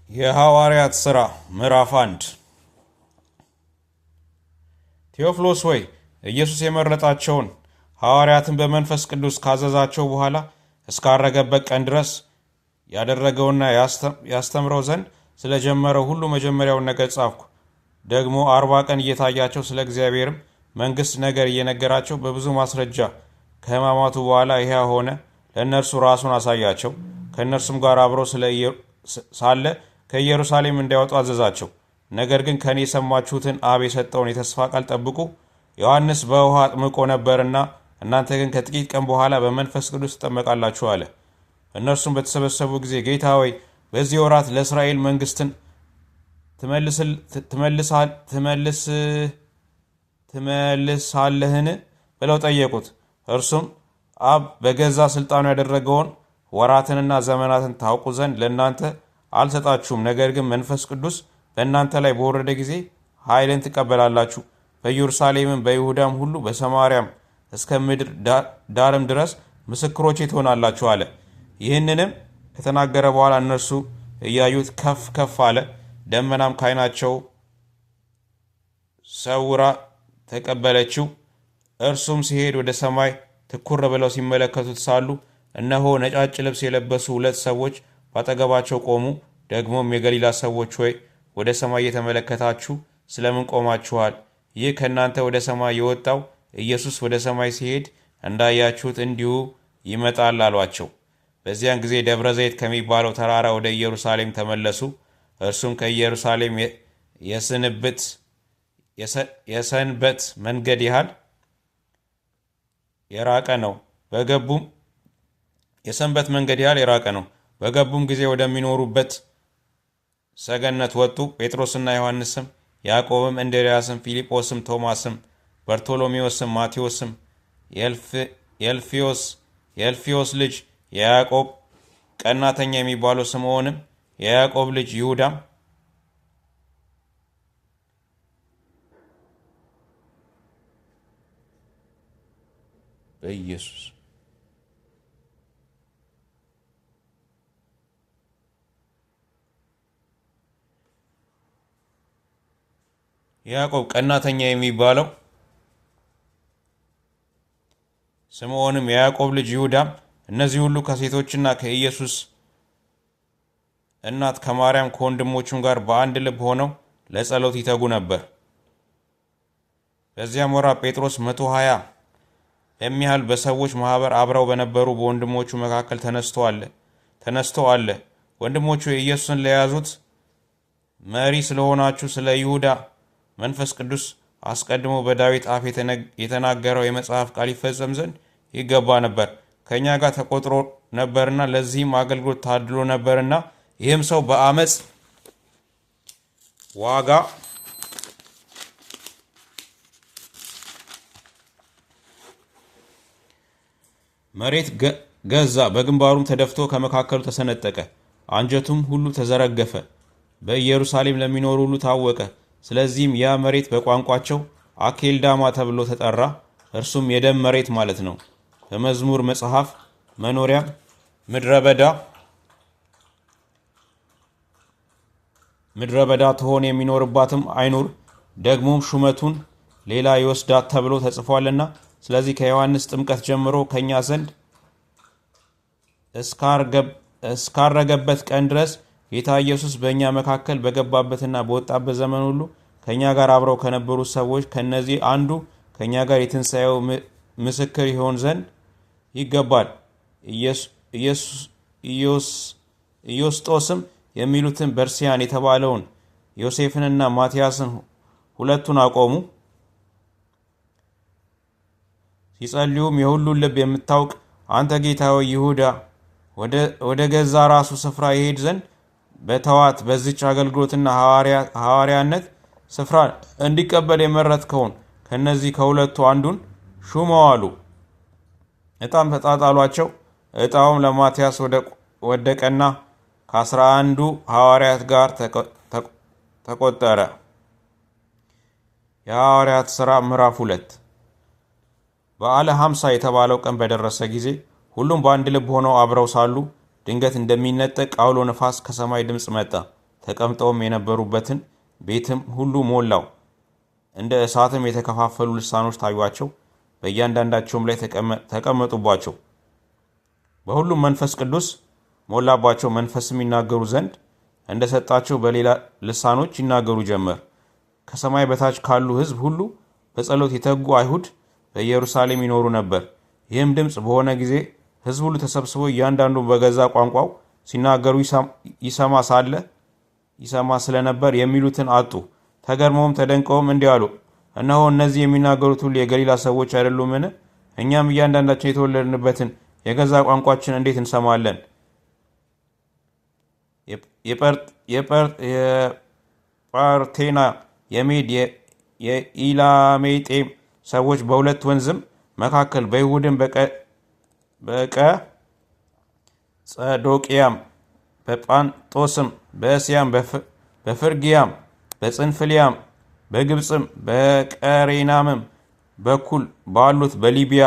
የሐዋርያት ሥራ ምዕራፍ 1 ቴዎፍሎስ ሆይ ኢየሱስ የመረጣቸውን ሐዋርያትን በመንፈስ ቅዱስ ካዘዛቸው በኋላ እስካረገበት ቀን ድረስ ያደረገውና ያስተምረው ዘንድ ስለጀመረው ሁሉ መጀመሪያውን ነገር ጻፍኩ። ደግሞ 40 ቀን እየታያቸው ስለ እግዚአብሔርም መንግሥት ነገር እየነገራቸው በብዙ ማስረጃ ከሕማማቱ በኋላ ሕያው ሆነ ለእነርሱ ራሱን አሳያቸው። ከእነርሱም ጋር አብሮ ሳለ ከኢየሩሳሌም እንዳይወጡ አዘዛቸው። ነገር ግን ከእኔ የሰማችሁትን አብ የሰጠውን የተስፋ ቃል ጠብቁ። ዮሐንስ በውሃ አጥምቆ ነበርና እናንተ ግን ከጥቂት ቀን በኋላ በመንፈስ ቅዱስ ትጠመቃላችሁ አለ። እነርሱም በተሰበሰቡ ጊዜ ጌታ ሆይ በዚህ ወራት ለእስራኤል መንግሥትን ትመልሳለህን ብለው ጠየቁት። እርሱም አብ በገዛ ሥልጣኑ ያደረገውን ወራትንና ዘመናትን ታውቁ ዘንድ ለእናንተ አልሰጣችሁም። ነገር ግን መንፈስ ቅዱስ በእናንተ ላይ በወረደ ጊዜ ኃይልን ትቀበላላችሁ። በኢየሩሳሌምም በይሁዳም ሁሉ በሰማርያም እስከ ምድር ዳርም ድረስ ምስክሮቼ ትሆናላችሁ አለ። ይህንንም ከተናገረ በኋላ እነርሱ እያዩት ከፍ ከፍ አለ። ደመናም ከዓይናቸው ሰውራ ተቀበለችው። እርሱም ሲሄድ ወደ ሰማይ ትኩር ብለው ሲመለከቱት ሳሉ እነሆ ነጫጭ ልብስ የለበሱ 2 ሰዎች ባጠገባቸው ቆሙ። ደግሞም የገሊላ ሰዎች ሆይ ወደ ሰማይ እየተመለከታችሁ ስለምን ቆማችኋል? ይህ ከእናንተ ወደ ሰማይ የወጣው ኢየሱስ ወደ ሰማይ ሲሄድ እንዳያችሁት እንዲሁ ይመጣል አሏቸው። በዚያን ጊዜ ደብረ ዘይት ከሚባለው ተራራ ወደ ኢየሩሳሌም ተመለሱ። እርሱም ከኢየሩሳሌም የሰንበት መንገድ ያህል የራቀ ነው። በገቡም ጊዜ ወደሚኖሩበት ሰገነት ወጡ። ጴጥሮስና ዮሐንስም፣ ያዕቆብም፣ እንድርያስም፣ ፊልጶስም፣ ቶማስም፣ በርቶሎሜዎስም፣ ማቴዎስም፣ የእልፍዮስ ልጅ የያዕቆብ፣ ቀናተኛ የሚባለው ስምዖንም፣ የያዕቆብ ልጅ ይሁዳም፣ በኢየሱስ ያዕቆብ ቀናተኛ የሚባለው ስምዖንም የያዕቆብ ልጅ ይሁዳም፣ እነዚህ ሁሉ ከሴቶችና ከኢየሱስ እናት ከማርያም ከወንድሞቹም ጋር በአንድ ልብ ሆነው ለጸሎት ይተጉ ነበር። በዚያም ወራት ጴጥሮስ 120 የሚያህል በሰዎች ማኅበር አብረው በነበሩ በወንድሞቹ መካከል ተነስቶ አለ። ወንድሞቹ የኢየሱስን ለያዙት መሪ ስለሆናችሁ ስለ ይሁዳ መንፈስ ቅዱስ አስቀድሞ በዳዊት አፍ የተናገረው የመጽሐፍ ቃል ይፈጸም ዘንድ ይገባ ነበር። ከእኛ ጋር ተቆጥሮ ነበርና ለዚህም አገልግሎት ታድሎ ነበርና ይህም ሰው በአመፅ ዋጋ መሬት ገዛ። በግንባሩም ተደፍቶ ከመካከሉ ተሰነጠቀ፣ አንጀቱም ሁሉ ተዘረገፈ። በኢየሩሳሌም ለሚኖሩ ሁሉ ታወቀ። ስለዚህም ያ መሬት በቋንቋቸው አኬልዳማ ተብሎ ተጠራ። እርሱም የደም መሬት ማለት ነው። በመዝሙር መጽሐፍ መኖሪያም ምድረ በዳ ትሆን የሚኖርባትም አይኑር፣ ደግሞም ሹመቱን ሌላ ይወስዳት ተብሎ ተጽፏልና። ስለዚህ ከዮሐንስ ጥምቀት ጀምሮ ከእኛ ዘንድ እስካረገበት ቀን ድረስ ጌታ ኢየሱስ በእኛ መካከል በገባበትና በወጣበት ዘመን ሁሉ ከእኛ ጋር አብረው ከነበሩት ሰዎች ከእነዚህ አንዱ ከእኛ ጋር የትንሣኤው ምስክር ይሆን ዘንድ ይገባል። ኢዮስጦስም የሚሉትን በርስያን የተባለውን ዮሴፍንና ማትያስን ሁለቱን አቆሙ። ሲጸልዩም የሁሉን ልብ የምታውቅ አንተ ጌታ ሆይ ይሁዳ ወደ ገዛ ራሱ ስፍራ ይሄድ ዘንድ በተዋት በዚች አገልግሎትና ሐዋርያነት ስፍራ እንዲቀበል የመረጥከውን ከነዚህ ከሁለቱ አንዱን ሹመው አሉ። ዕጣም ተጣጣሏቸው። ዕጣውም ለማትያስ ወደቀና ከ11 ሐዋርያት ጋር ተቆጠረ። የሐዋርያት ሥራ ምዕራፍ 2 በዓለ ሐምሳ የተባለው ቀን በደረሰ ጊዜ ሁሉም በአንድ ልብ ሆነው አብረው ሳሉ ድንገት እንደሚነጠቅ አውሎ ነፋስ ከሰማይ ድምፅ መጣ። ተቀምጠውም የነበሩበትን ቤትም ሁሉ ሞላው። እንደ እሳትም የተከፋፈሉ ልሳኖች ታዩአቸው፣ በእያንዳንዳቸውም ላይ ተቀመጡባቸው። በሁሉም መንፈስ ቅዱስ ሞላባቸው፣ መንፈስም ይናገሩ ዘንድ እንደሰጣቸው በሌላ ልሳኖች ይናገሩ ጀመር። ከሰማይ በታች ካሉ ሕዝብ ሁሉ በጸሎት የተጉ አይሁድ በኢየሩሳሌም ይኖሩ ነበር። ይህም ድምፅ በሆነ ጊዜ ሕዝብ ሁሉ ተሰብስቦ እያንዳንዱ በገዛ ቋንቋው ሲናገሩ ይሰማ ስለነበር የሚሉትን አጡ። ተገርመውም ተደንቀውም እንዲህ አሉ፣ እነሆ እነዚህ የሚናገሩት ሁሉ የገሊላ ሰዎች አይደሉምን? እኛም እያንዳንዳችን የተወለድንበትን የገዛ ቋንቋችን እንዴት እንሰማለን? የጳርቴና፣ የሜድ፣ የኢላሜጤም ሰዎች በሁለት ወንዝም መካከል በይሁድም በቀጸዶቅያም በጳንጦስም በእስያም በፍርግያም በጽንፍልያም በግብፅም በቀሬናምም በኩል ባሉት በሊቢያ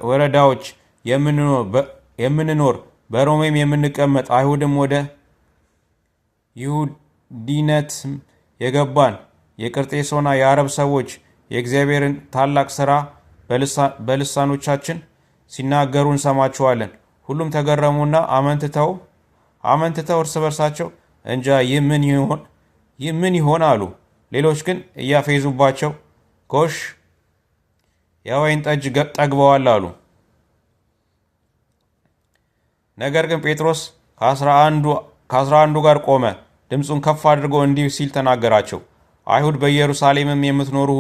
ወረዳዎች የምንኖር በሮሜም የምንቀመጥ አይሁድም ወደ ይሁዲነትም የገባን የቅርጤሶና የአረብ ሰዎች የእግዚአብሔርን ታላቅ ሥራ በልሳኖቻችን ሲናገሩ እንሰማቸዋለን። ሁሉም ተገረሙና አመንትተው እርስ በርሳቸው እንጃ ይህ ምን ይሆን አሉ። ሌሎች ግን እያፌዙባቸው ጎሽ የወይን ጠጅ ጠግበዋል አሉ። ነገር ግን ጴጥሮስ ከአስራ አንዱ ጋር ቆመ፣ ድምፁን ከፍ አድርጎ እንዲህ ሲል ተናገራቸው። አይሁድ በኢየሩሳሌምም የምትኖሩ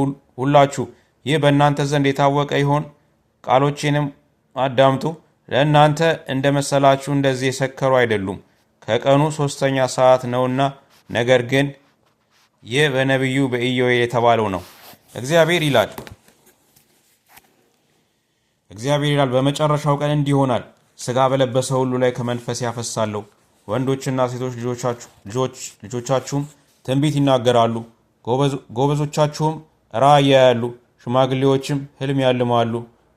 ሁላችሁ ይህ በእናንተ ዘንድ የታወቀ ይሆን? ቃሎቼንም አዳምጡ። ለእናንተ እንደ መሰላችሁ እንደዚህ የሰከሩ አይደሉም፣ ከቀኑ 3ኛ ሰዓት ነውና። ነገር ግን ይህ በነቢዩ በኢዮኤል የተባለው ነው። እግዚአብሔር ይላል በመጨረሻው ቀን እንዲህ ይሆናል፣ ሥጋ በለበሰ ሁሉ ላይ ከመንፈስ ያፈሳለሁ። ወንዶችና ሴቶች ልጆቻችሁም ትንቢት ይናገራሉ፣ ጎበዞቻችሁም ራእይ ያያሉ፣ ሽማግሌዎችም ሕልም ያልማሉ።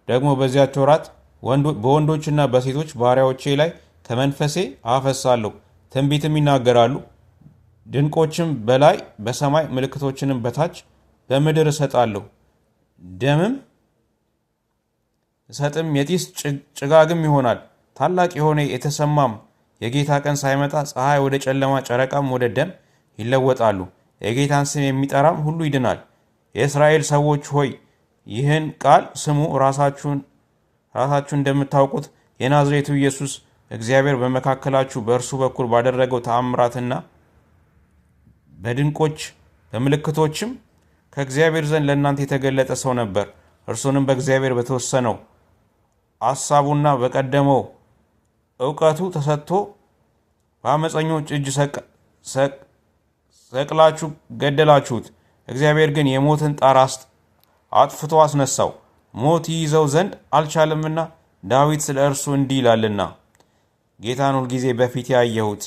ደግሞ በዚያች ወራት በወንዶችና በሴቶች ባሪያዎቼ ላይ ከመንፈሴ አፈሳለሁ፣ ትንቢትም ይናገራሉ። ድንቆችም በላይ በሰማይ ምልክቶችንም በታች በምድር እሰጣለሁ። ደምም እሰጥም የጢስ ጭጋግም ይሆናል። ታላቅ የሆነ የተሰማም የጌታ ቀን ሳይመጣ ፀሐይ ወደ ጨለማ፣ ጨረቃም ወደ ደም ይለወጣሉ። የጌታን ስም የሚጠራም ሁሉ ይድናል። የእስራኤል ሰዎች ሆይ ይህን ቃል ስሙ። ራሳችሁ እንደምታውቁት የናዝሬቱ ኢየሱስ እግዚአብሔር በመካከላችሁ በእርሱ በኩል ባደረገው ተአምራትና በድንቆች በምልክቶችም ከእግዚአብሔር ዘንድ ለእናንተ የተገለጠ ሰው ነበር። እርሱንም በእግዚአብሔር በተወሰነው አሳቡና በቀደመው እውቀቱ ተሰጥቶ በአመፀኞች እጅ ሰቅላችሁ ገደላችሁት። እግዚአብሔር ግን የሞትን ጣር አጥፍቶ አስነሳው፣ ሞት ይይዘው ዘንድ አልቻለምና። ዳዊት ስለ እርሱ እንዲህ ይላልና ጌታን ሁልጊዜ በፊቴ ያየሁት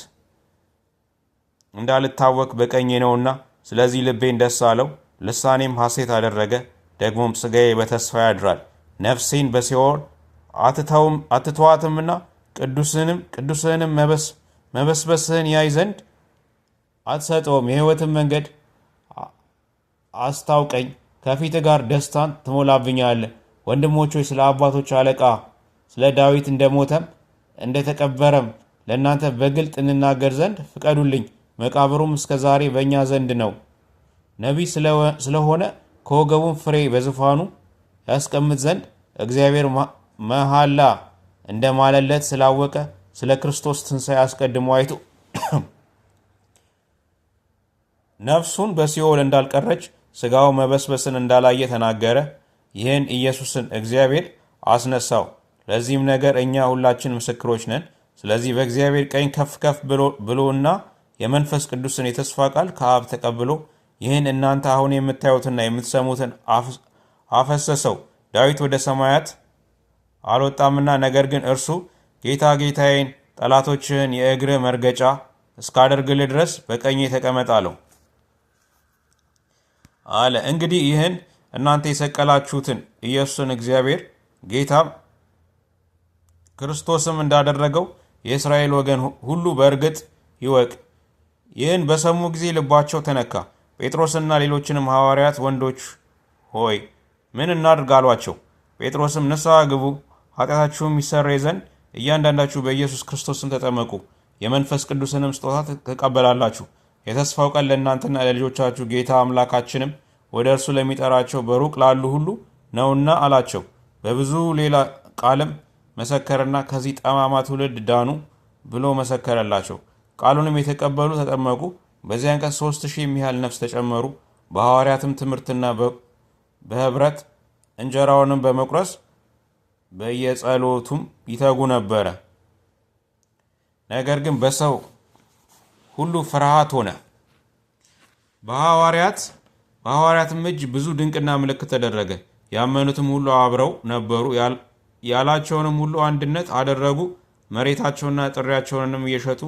እንዳልታወክ በቀኜ ነውና፣ ስለዚህ ልቤን ደስ አለው፣ ልሳኔም ሐሴት አደረገ። ደግሞም ሥጋዬ በተስፋ ያድራል። ነፍሴን በሲኦል አትተዋትምና ቅዱስህንም መበስበስህን ያይ ዘንድ አትሰጠውም። የሕይወትን መንገድ አስታውቀኝ፣ ከፊት ጋር ደስታን ትሞላብኛለህ። ወንድሞች ሆይ ስለ አባቶች አለቃ ስለ ዳዊት እንደሞተም እንደተቀበረም ለእናንተ በግልጥ እንናገር ዘንድ ፍቀዱልኝ። መቃብሩም እስከ ዛሬ በእኛ ዘንድ ነው። ነቢይ ስለሆነ ከወገቡም ፍሬ በዙፋኑ ያስቀምጥ ዘንድ እግዚአብሔር መሐላ እንደማለለት ስላወቀ ስለ ክርስቶስ ትንሣኤ አስቀድሞ አይቶ ነፍሱን በሲኦል እንዳልቀረች ሥጋው መበስበስን እንዳላየ ተናገረ። ይህን ኢየሱስን እግዚአብሔር አስነሳው። ለዚህም ነገር እኛ ሁላችን ምስክሮች ነን። ስለዚህ በእግዚአብሔር ቀኝ ከፍ ከፍ ብሎና የመንፈስ ቅዱስን የተስፋ ቃል ከአብ ተቀብሎ ይህን እናንተ አሁን የምታዩትና የምትሰሙትን አፈሰሰው። ዳዊት ወደ ሰማያት አልወጣምና፣ ነገር ግን እርሱ ጌታ ጌታዬን ጠላቶችህን የእግርህ መርገጫ እስካደርግልህ ድረስ በቀኜ ተቀመጥ አለው አለ። እንግዲህ ይህን እናንተ የሰቀላችሁትን ኢየሱስን እግዚአብሔር ጌታም ክርስቶስም እንዳደረገው የእስራኤል ወገን ሁሉ በእርግጥ ይወቅ። ይህን በሰሙ ጊዜ ልባቸው ተነካ። ጴጥሮስና ሌሎችንም ሐዋርያት ወንዶች ሆይ ምን እናድርግ አሏቸው። ጴጥሮስም ንስሐ ግቡ፣ ኃጢአታችሁም ይሰረይ ዘንድ እያንዳንዳችሁ በኢየሱስ ክርስቶስም ተጠመቁ፣ የመንፈስ ቅዱስንም ስጦታ ትቀበላላችሁ። የተስፋው ቀን ለእናንተና ለልጆቻችሁ ጌታ አምላካችንም ወደ እርሱ ለሚጠራቸው በሩቅ ላሉ ሁሉ ነውና አላቸው። በብዙ ሌላ ቃልም መሰከረና ከዚህ ጠማማ ትውልድ ዳኑ ብሎ መሰከረላቸው። ቃሉንም የተቀበሉ ተጠመቁ። በዚያን ቀን 3,000 የሚያህል ነፍስ ተጨመሩ። በሐዋርያትም ትምህርትና በህብረት እንጀራውንም በመቁረስ በየጸሎቱም ይተጉ ነበረ። ነገር ግን በሰው ሁሉ ፍርሃት ሆነ። በሐዋርያትም እጅ ብዙ ድንቅና ምልክት ተደረገ። ያመኑትም ሁሉ አብረው ነበሩ። ያላቸውንም ሁሉ አንድነት አደረጉ። መሬታቸውና ጥሪያቸውንም እየሸጡ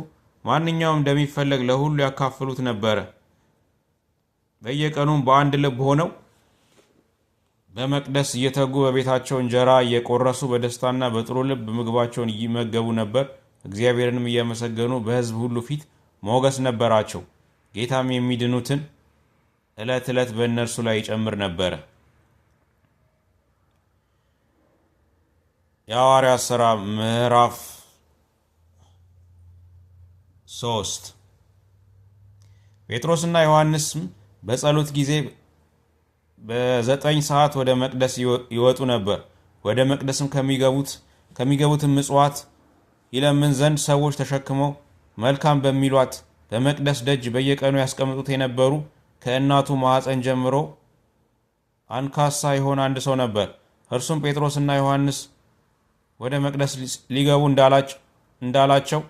ማንኛውም እንደሚፈለግ ለሁሉ ያካፍሉት ነበረ። በየቀኑም በአንድ ልብ ሆነው በመቅደስ እየተጉ በቤታቸው እንጀራ እየቆረሱ በደስታና በጥሩ ልብ ምግባቸውን ይመገቡ ነበር። እግዚአብሔርንም እያመሰገኑ በሕዝብ ሁሉ ፊት ሞገስ ነበራቸው። ጌታም የሚድኑትን ዕለት ዕለት በእነርሱ ላይ ይጨምር ነበረ። የሐዋርያት ሥራ ምዕራፍ 3 ጴጥሮስና ዮሐንስም በጸሎት ጊዜ በ9 ሰዓት ወደ መቅደስ ይወጡ ነበር። ወደ መቅደስም ከሚገቡትም ምጽዋት ይለምን ዘንድ ሰዎች ተሸክመው መልካም በሚሏት በመቅደስ ደጅ በየቀኑ ያስቀምጡት የነበሩ ከእናቱ ማኅፀን ጀምሮ አንካሳ የሆነ አንድ ሰው ነበር። እርሱም ጴጥሮስና ዮሐንስ ወደ መቅደስ ሊገቡ እንዳላቸው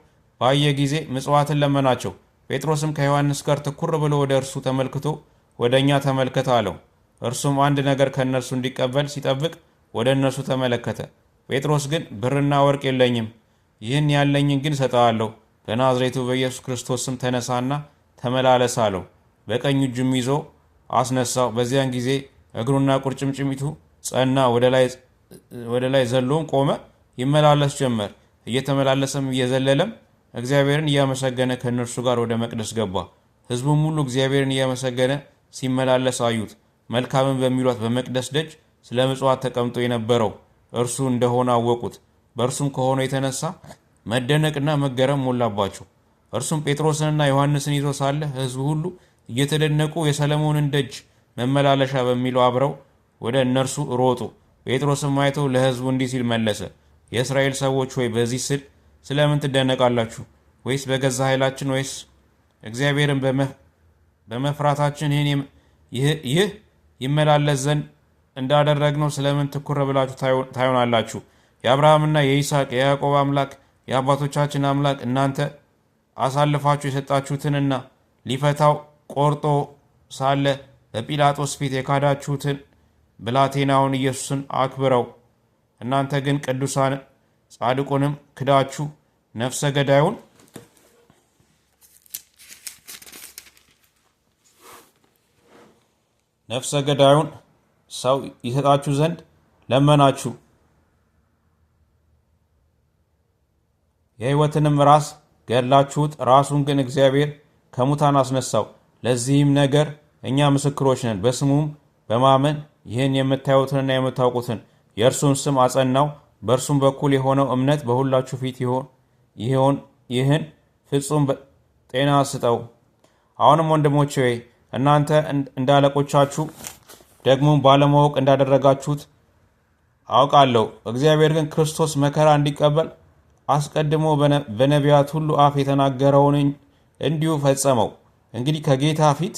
ባየ ጊዜ ምጽዋትን ለመናቸው። ጴጥሮስም ከዮሐንስ ጋር ትኩር ብሎ ወደ እርሱ ተመልክቶ ወደ እኛ ተመልከተ አለው። እርሱም አንድ ነገር ከእነርሱ እንዲቀበል ሲጠብቅ ወደ እነርሱ ተመለከተ። ጴጥሮስ ግን ብርና ወርቅ የለኝም፣ ይህን ያለኝን ግን እሰጥሃለሁ። በናዝሬቱ በኢየሱስ ክርስቶስ ስም ተነሳና ተመላለስ አለው። በቀኝ እጁም ይዞ አስነሳው። በዚያን ጊዜ እግሩና ቁርጭምጭሚቱ ጸና። ወደ ላይ ዘሎም ቆመ፣ ይመላለስ ጀመር። እየተመላለሰም እየዘለለም እግዚአብሔርን እያመሰገነ ከእነርሱ ጋር ወደ መቅደስ ገባ። ሕዝቡም ሁሉ እግዚአብሔርን እያመሰገነ ሲመላለስ አዩት። መልካምን በሚሏት በመቅደስ ደጅ ስለ ምጽዋት ተቀምጦ የነበረው እርሱ እንደሆነ አወቁት። በእርሱም ከሆነው የተነሳ መደነቅና መገረም ሞላባቸው። እርሱም ጴጥሮስንና ዮሐንስን ይዞ ሳለ ሕዝቡ ሁሉ እየተደነቁ የሰለሞንን ደጅ መመላለሻ በሚለው አብረው ወደ እነርሱ ሮጡ። ጴጥሮስም አይቶ ለሕዝቡ እንዲህ ሲል መለሰ፣ የእስራኤል ሰዎች ሆይ በዚህ ስለምን ትደነቃላችሁ? ወይስ በገዛ ኃይላችን ወይስ እግዚአብሔርን በመፍራታችን ይህ ይመላለስ ዘንድ እንዳደረግነው ስለምን ትኩር ብላችሁ ታዩናላችሁ? የአብርሃምና የይስሐቅ የያዕቆብ አምላክ የአባቶቻችን አምላክ እናንተ አሳልፋችሁ የሰጣችሁትንና ሊፈታው ቆርጦ ሳለ በጲላጦስ ፊት የካዳችሁትን ብላቴናውን ኢየሱስን አክብረው። እናንተ ግን ቅዱሳን ጻድቁንም ክዳችሁ ነፍሰ ገዳዩን ሰው ይሰጣችሁ ዘንድ ለመናችሁ። የሕይወትንም ራስ ገድላችሁት፣ ራሱን ግን እግዚአብሔር ከሙታን አስነሳው። ለዚህም ነገር እኛ ምስክሮች ነን። በስሙም በማመን ይህን የምታዩትንና የምታውቁትን የእርሱን ስም አጸናው። በእርሱም በኩል የሆነው እምነት በሁላችሁ ፊት ይህን ፍጹም ጤና ስጠው። አሁንም ወንድሞቼ ሆይ እናንተ እንዳለቆቻችሁ ደግሞም ባለማወቅ እንዳደረጋችሁት አውቃለሁ። እግዚአብሔር ግን ክርስቶስ መከራ እንዲቀበል አስቀድሞ በነቢያት ሁሉ አፍ የተናገረውን እንዲሁ ፈጸመው። እንግዲህ ከጌታ ፊት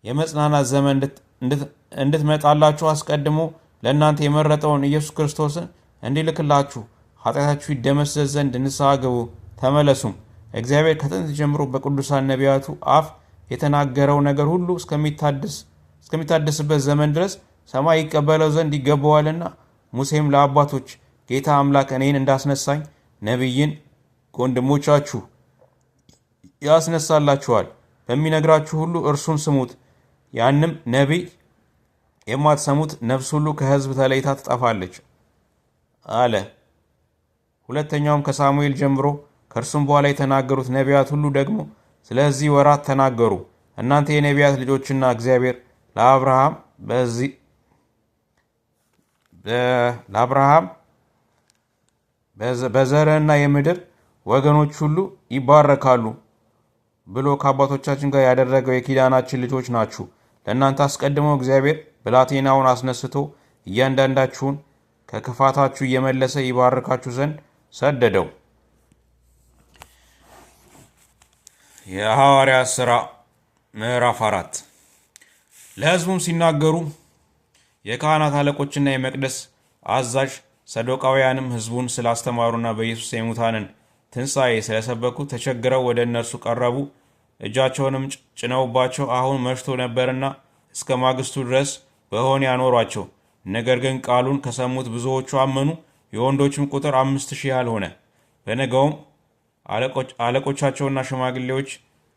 የመጽናናት ዘመን እንድትመጣላችሁ አስቀድሞ ለእናንተ የመረጠውን ኢየሱስ ክርስቶስን እንዲልክላችሁ ኃጢአታችሁ ይደመሰስ ዘንድ ንስሐ ግቡ ተመለሱም። እግዚአብሔር ከጥንት ጀምሮ በቅዱሳን ነቢያቱ አፍ የተናገረው ነገር ሁሉ እስከሚታደስበት ዘመን ድረስ ሰማይ ይቀበለው ዘንድ ይገባዋልና። ሙሴም ለአባቶች ጌታ አምላክ እኔን እንዳስነሳኝ ነቢይን ከወንድሞቻችሁ ያስነሳላችኋል፣ በሚነግራችሁ ሁሉ እርሱን ስሙት። ያንም ነቢይ የማትሰሙት ነፍስ ሁሉ ከሕዝብ ተለይታ ትጠፋለች አለ። ሁለተኛውም ከሳሙኤል ጀምሮ ከእርሱም በኋላ የተናገሩት ነቢያት ሁሉ ደግሞ ስለዚህ ወራት ተናገሩ። እናንተ የነቢያት ልጆችና እግዚአብሔር ለአብርሃም በዘርህና የምድር ወገኖች ሁሉ ይባረካሉ ብሎ ከአባቶቻችን ጋር ያደረገው የኪዳናችን ልጆች ናችሁ። ለእናንተ አስቀድሞ እግዚአብሔር ብላቴናውን አስነስቶ እያንዳንዳችሁን ከክፋታችሁ እየመለሰ ይባርካችሁ ዘንድ ሰደደው። የሐዋርያት ሥራ ምዕራፍ 4 ለሕዝቡም ሲናገሩ የካህናት አለቆችና የመቅደስ አዛዥ ሰዶቃውያንም ሕዝቡን ስላስተማሩና በኢየሱስ የሙታንን ትንሣኤ ስለሰበኩ ተቸግረው ወደ እነርሱ ቀረቡ። እጃቸውንም ጭነውባቸው አሁን መሽቶ ነበርና እስከ ማግስቱ ድረስ በወህኒ አኖሯቸው። ነገር ግን ቃሉን ከሰሙት ብዙዎቹ አመኑ። የወንዶችም ቁጥር 5,000 ያህል ሆነ። በነገውም አለቆቻቸውና ሽማግሌዎች፣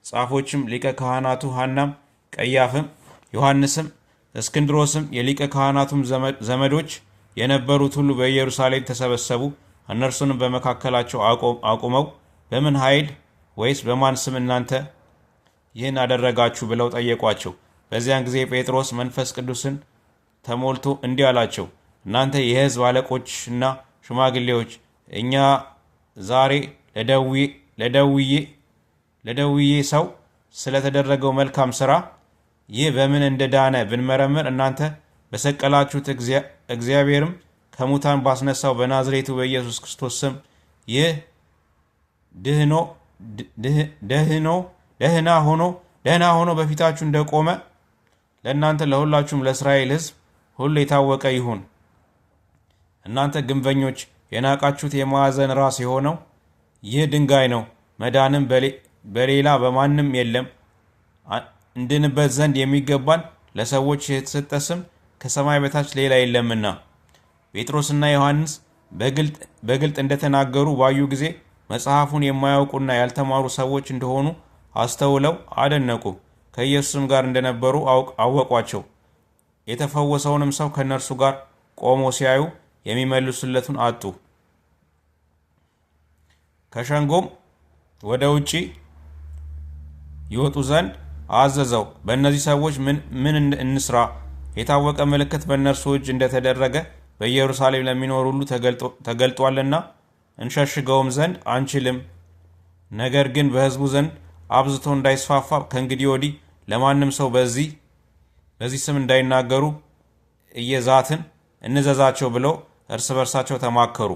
ጻፎችም፣ ሊቀ ካህናቱ ሐናም፣ ቀያፍም፣ ዮሐንስም፣ እስክንድሮስም የሊቀ ካህናቱም ዘመዶች የነበሩት ሁሉ በኢየሩሳሌም ተሰበሰቡ። እነርሱንም በመካከላቸው አቁመው በምን ኃይል ወይስ በማን ስም እናንተ ይህን አደረጋችሁ ብለው ጠየቋቸው። በዚያን ጊዜ ጴጥሮስ መንፈስ ቅዱስን ተሞልቶ እንዲህ አላቸው፣ እናንተ የሕዝብ አለቆችና ሽማግሌዎች፣ እኛ ዛሬ ለደውዬ ሰው ስለተደረገው መልካም ሥራ ይህ በምን እንደዳነ ብንመረምር እናንተ በሰቀላችሁት እግዚአብሔርም ከሙታን ባስነሳው በናዝሬቱ በኢየሱስ ክርስቶስ ስም ይህ ደህና ሆኖ በፊታችሁ እንደቆመ ለእናንተ ለሁላችሁም ለእስራኤል ሕዝብ ሁሉ የታወቀ ይሁን። እናንተ ግንበኞች የናቃችሁት የማዕዘን ራስ የሆነው ይህ ድንጋይ ነው። መዳንም በሌላ በማንም የለም። እንድንበት ዘንድ የሚገባን ለሰዎች የተሰጠ ስም ከሰማይ በታች ሌላ የለምና። ጴጥሮስና ዮሐንስ በግልጥ እንደተናገሩ ባዩ ጊዜ መጽሐፉን የማያውቁና ያልተማሩ ሰዎች እንደሆኑ አስተውለው አደነቁ። ከኢየሱስም ጋር እንደነበሩ አወቋቸው። የተፈወሰውንም ሰው ከእነርሱ ጋር ቆሞ ሲያዩ የሚመልሱለትን አጡ። ከሸንጎም ወደ ውጪ ይወጡ ዘንድ አዘዘው። በእነዚህ ሰዎች ምን እንስራ? የታወቀ ምልክት በእነርሱ እጅ እንደተደረገ በኢየሩሳሌም ለሚኖሩ ሁሉ ተገልጧልና እንሸሽገውም ዘንድ አንችልም። ነገር ግን በሕዝቡ ዘንድ አብዝቶ እንዳይስፋፋ ከእንግዲህ ወዲህ ለማንም ሰው በዚህ ስም እንዳይናገሩ እየዛትን እንዘዛቸው ብለው እርስ በርሳቸው ተማከሩ።